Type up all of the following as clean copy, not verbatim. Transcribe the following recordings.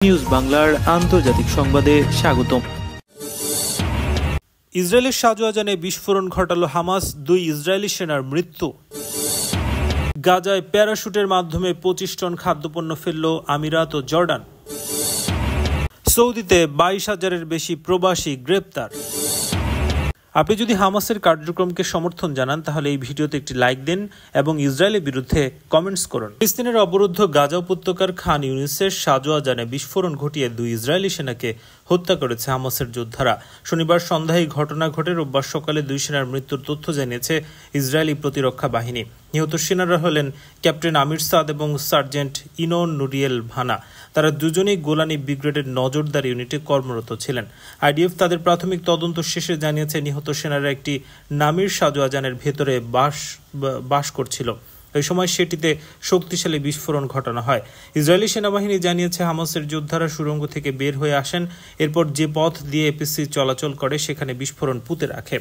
News বাংলার আন্তর্জাতিক সংবাদে স্বাগতম। ইসরায়েলের শাহজাহানে বিস্ফোরণ ঘটালো হামাস, 2 ইসরায়েলি সেনার মৃত্যু। গাজায় প্যারাশুটের মাধ্যমে 25 টন খাদ্যপণ্য ফেলল আমিরাত ও জর্ডান। সৌদিতে 22,000-এর বেশি প্রবাসী গ্রেপ্তার। আপনি যদি হামাসের কার্যক্রমকে সমর্থন জানান তাহলে এই ভিডিওতে একটি লাইক দিন এবং ইসরায়েলের বিরুদ্ধে কমেন্টস করুন। ফিলিস্তিনের অবরুদ্ধ গাজা উপত্যকার খান ইউনিসের শাহজাহানে বিস্ফোরণ ঘটিয়ে 2 ইসরায়েলি সেনাকে হত্যা করেছে হামাসের যোদ্ধারা। শনিবার সন্ধ্যায় ঘটনা ঘটে। রোববার সকালে 2 সেনার মৃত্যুর তথ্য জানিয়েছে ইসরায়েলি প্রতিরক্ষা বাহিনী। নিহত সেনারা হলেন ক্যাপ্টেন আমির সাদ এবং সার্জেন্ট ইনোন নুরিয়েল ভানা। তারা দুজনেই গোলানি ব্রিগেডের নজরদারি ইউনিটে কর্মরত ছিলেন। আইডিএফ তাদের প্রাথমিক তদন্ত শেষে জানিয়েছে নিহত সেনারা একটি নামির শাহজাহানের ভেতরে বাস করছিল। এই সময় সেটিতে শক্তিশালী বিস্ফোরণ ঘটানো হয়। ইসরায়েলি সেনাবাহিনী জানিয়েছে হামাসের যোদ্ধারা সুড়ঙ্গ থেকে বের হয়ে আসেন, এরপর যে পথ দিয়ে এপিসি চলাচল করে সেখানে বিস্ফোরণ পুঁতে রাখে।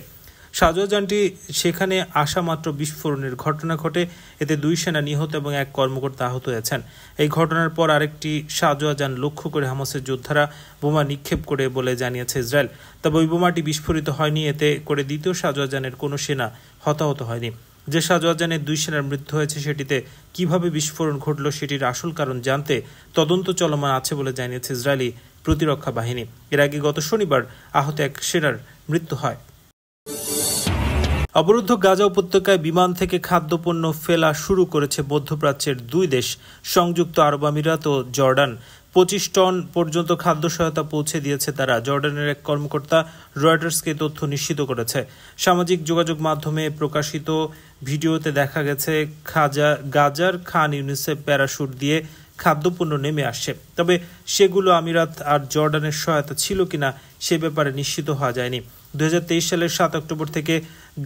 শাহজাহানটি সেখানে আসা মাত্র বিস্ফোরণের ঘটনা ঘটে। এতে 2 সেনা নিহত এবং 1 কর্মকর্তা আহত হয়েছেন। এই ঘটনার পর আরেকটি শাহজাহান লক্ষ্য করে হামাসের যোদ্ধারা বোমা নিক্ষেপ করে বলে জানিয়েছে ইসরায়েল। তবে ওই বোমাটি বিস্ফোরিত হয়নি। এতে করে দ্বিতীয় শাহজাহানের কোনো সেনা হতাহত হয়নি। যে শাহজাহানের 2 সেনার মৃত্যু হয়েছে সেটিতে কিভাবে বিস্ফোরণ ঘটল সেটির আসল কারণ জানতে তদন্ত চলমান আছে বলে জানিয়েছে ইসরায়েলি প্রতিরক্ষা বাহিনী। এর আগে গত শনিবার আহত 1 সেনার মৃত্যু হয়। অবরুদ্ধ গাজা উপত্যকায় বিমান থেকে খাদ্যপণ্য ফেলা শুরু করেছে মধ্যপ্রাচ্যের 2 দেশ, সংযুক্ত আরব আমিরাত ও জর্ডান। 25 টন পর্যন্ত খাদ্য সহায়তা পৌঁছে দিয়েছে তারা। জর্ডানের এক কর্মকর্তা রয়টার্সকে তথ্য নিশ্চিত করেছে। সামাজিক যোগাযোগ মাধ্যমে প্রকাশিত ভিডিওতে দেখা গেছে গাজার খান ইউনিসে প্যারাশুট দিয়ে খাদ্যপণ্য নেমে আসছে। তবে সেগুলো আমিরাত আর জর্ডানের সহায়তা ছিল কিনা সে ব্যাপারে নিশ্চিত হওয়া যায়নি। 2023 সালের 7 অক্টোবর থেকে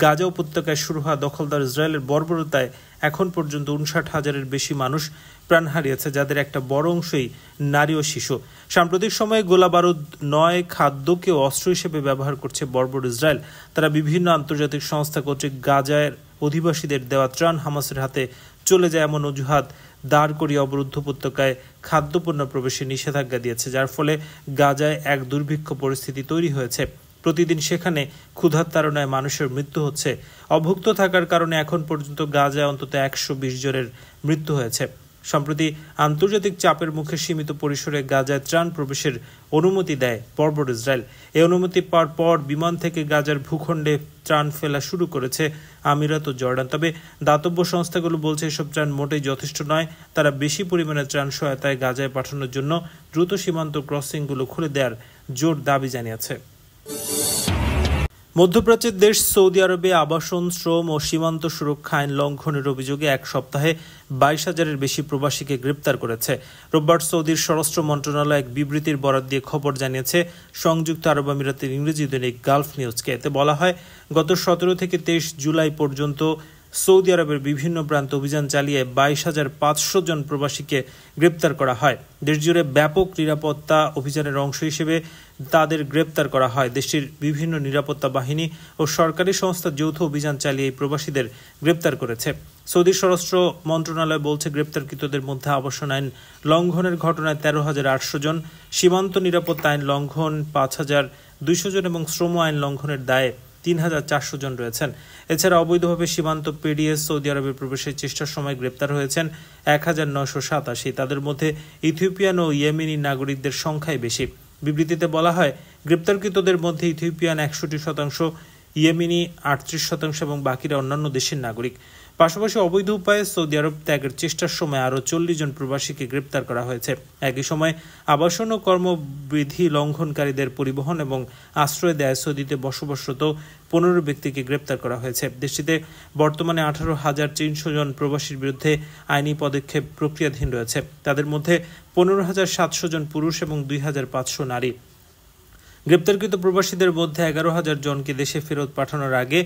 গাজা উপত্যকায় শুরু হওয়া দখলদার ইসরায়েলের বর্বরতায় এখন পর্যন্ত 59,000-এর বেশি মানুষ প্রাণ হারিয়েছে, যাদের একটা বড় অংশই নারী ও শিশু। সাম্প্রতিক সময়ে গোলাবারুদ নয়, খাদ্যকেও অস্ত্র হিসেবে ব্যবহার করছে বর্বর ইসরায়েল। তারা বিভিন্ন আন্তর্জাতিক সংস্থা কর্তৃক গাজার অধিবাসীদের দেওয়া ত্রাণ হামাসের হাতে চলে যায় এমন অজুহাত দাঁড় করিয়ে অবরুদ্ধ উপত্যকায় খাদ্যপণ্য প্রবেশে নিষেধাজ্ঞা দিয়েছে, যার ফলে গাজায় এক দুর্ভিক্ষ পরিস্থিতি তৈরি হয়েছে। প্রতিদিন সেখানে ক্ষুধার তাড়নায় মানুষের মৃত্যু হচ্ছে। অভুক্ত থাকার কারণে এখন পর্যন্ত গাজায় অন্তত 120 জনের মৃত্যু হয়েছে। সম্প্রতি আন্তর্জাতিক চাপের মুখে সীমিত পরিসরে গাজায় ত্রাণ প্রবেশের অনুমতি দেয় বর্বর ইসরায়েল। এই অনুমতি পাওয়ার পর বিমান থেকে গাজার ভূখণ্ডে ত্রাণ ফেলা শুরু করেছে আমিরাত ও জর্ডান। তবে দাতব্য সংস্থাগুলো বলছে এসব ত্রাণ মোটেই যথেষ্ট নয়। তারা বেশি পরিমাণে ত্রাণ সহায়তায় গাজায় পাঠানোর জন্য দ্রুত সীমান্ত ক্রসিংগুলো খুলে দেওয়ার জোর দাবি জানিয়েছে। মধ্যপ্রাচ্যের দেশ সৌদি আরবে আবাসন, শ্রম ও সীমান্ত সুরক্ষা আইন লঙ্ঘনের অভিযোগে 1 সপ্তাহে 22,000-এর বেশি প্রবাসীকে গ্রেপ্তার করেছে। রোববার সৌদির স্বরাষ্ট্র মন্ত্রণালয় এক বিবৃতির বরাত দিয়ে খবর জানিয়েছে সংযুক্ত আরব আমিরাতের ইংরেজি দৈনিক গালফ নিউজকে। এতে বলা হয়, গত 17 থেকে 23 জুলাই পর্যন্ত সৌদি আরবের বিভিন্ন প্রান্তে অভিযান চালিয়ে 22,500 জন প্রবাসীকে গ্রেপ্তার করা হয়। দেশজুড়ে ব্যাপক নিরাপত্তা অভিযানের অংশ হিসেবে তাদের গ্রেপ্তার করা হয়। দেশটির বিভিন্ন নিরাপত্তা বাহিনী ও সরকারি সংস্থা যৌথ অভিযান চালিয়ে এই প্রবাসীদের গ্রেপ্তার করেছে। সৌদি স্বরাষ্ট্র মন্ত্রণালয় বলছে, গ্রেপ্তারকৃতদের মধ্যে আবাসন আইন লঙ্ঘনের ঘটনায় 13,800 জন, সীমান্ত নিরাপত্তা আইন লঙ্ঘন 5,200 জন এবং শ্রম আইন লঙ্ঘনের দায়ে 3,400 জন রয়েছেন। এছাড়া অবৈধভাবে সীমান্ত পেরিয়ে সৌদি আরবে প্রবেশের চেষ্টার সময় গ্রেপ্তার হয়েছেন 1,987। তাদের মধ্যে ইথিওপিয়ান ও ইয়েমেনি নাগরিকদের সংখ্যাই বেশি। বিবৃতিতে বলা হয়, গ্রেপ্তারকৃতদের মধ্যে ইথিওপিয়ান 61%, ইয়েমেনি 38% এবং বাকিরা অন্যান্য দেশের নাগরিক। পাশাপাশি অবৈধ উপায়ে সৌদি আরব ত্যাগের চেষ্টার সময় আরও 40 জন প্রবাসীকে গ্রেপ্তার করা হয়েছে। একই সময় আবাসন ও কর্মবিধি লঙ্ঘনকারীদের পরিবহন এবং আশ্রয় দেয় সৌদিতে বসবাসরত 15 ব্যক্তিকে গ্রেপ্তার করা হয়েছে। দেশটিতে বর্তমানে 18,300 জন প্রবাসীর বিরুদ্ধে আইনি পদক্ষেপ প্রক্রিয়াধীন রয়েছে। তাদের মধ্যে 15,700 জন পুরুষ এবং 2,500 নারী। গ্রেপ্তারকৃত প্রবাসীদের মধ্যে 11,000 জনকে দেশে ফেরত পাঠানোর আগে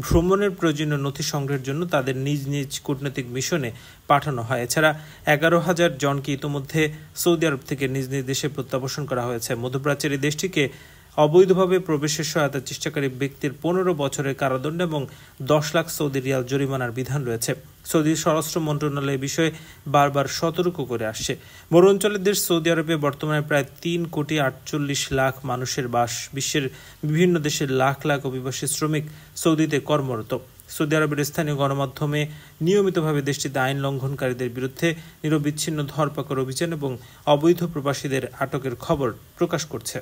ভ্রমণের প্রয়োজনীয় নথি সংগ্রহের জন্য তাদের নিজ নিজ কূটনৈতিক মিশনে পাঠানো হয়। এছাড়া 11,000 জনকে ইতোমধ্যে সৌদি আরব থেকে নিজ নিজ দেশে প্রত্যাবর্তন করা হয়েছে। মধ্যপ্রাচ্যের এই দেশটিকে অবৈধভাবে প্রবেশের সহায়তা চেষ্টাকারী ব্যক্তির 15 বছরের কারাদণ্ড এবং 10 লাখ সৌদি রিয়াল জরিমানার বিধান রয়েছে। সৌদি স্বরাষ্ট্র মন্ত্রণালয় বিষয়ে বারবার সতর্ক করে আসছে। মরু অঞ্চলের দেশ সৌদি আরবে বর্তমানে প্রায় 3,48,00,000 মানুষের বাস। বিশ্বের বিভিন্ন দেশের লাখ লাখ অভিবাসী শ্রমিক সৌদিতে কর্মরত। সৌদি আরবের স্থানীয় গণমাধ্যমে নিয়মিতভাবে দেশটিতে আইন লঙ্ঘনকারীদের বিরুদ্ধে নিরবিচ্ছিন্ন ধরপাকড় অভিযান এবং অবৈধ প্রবাসীদের আটকের খবর প্রকাশ করছে।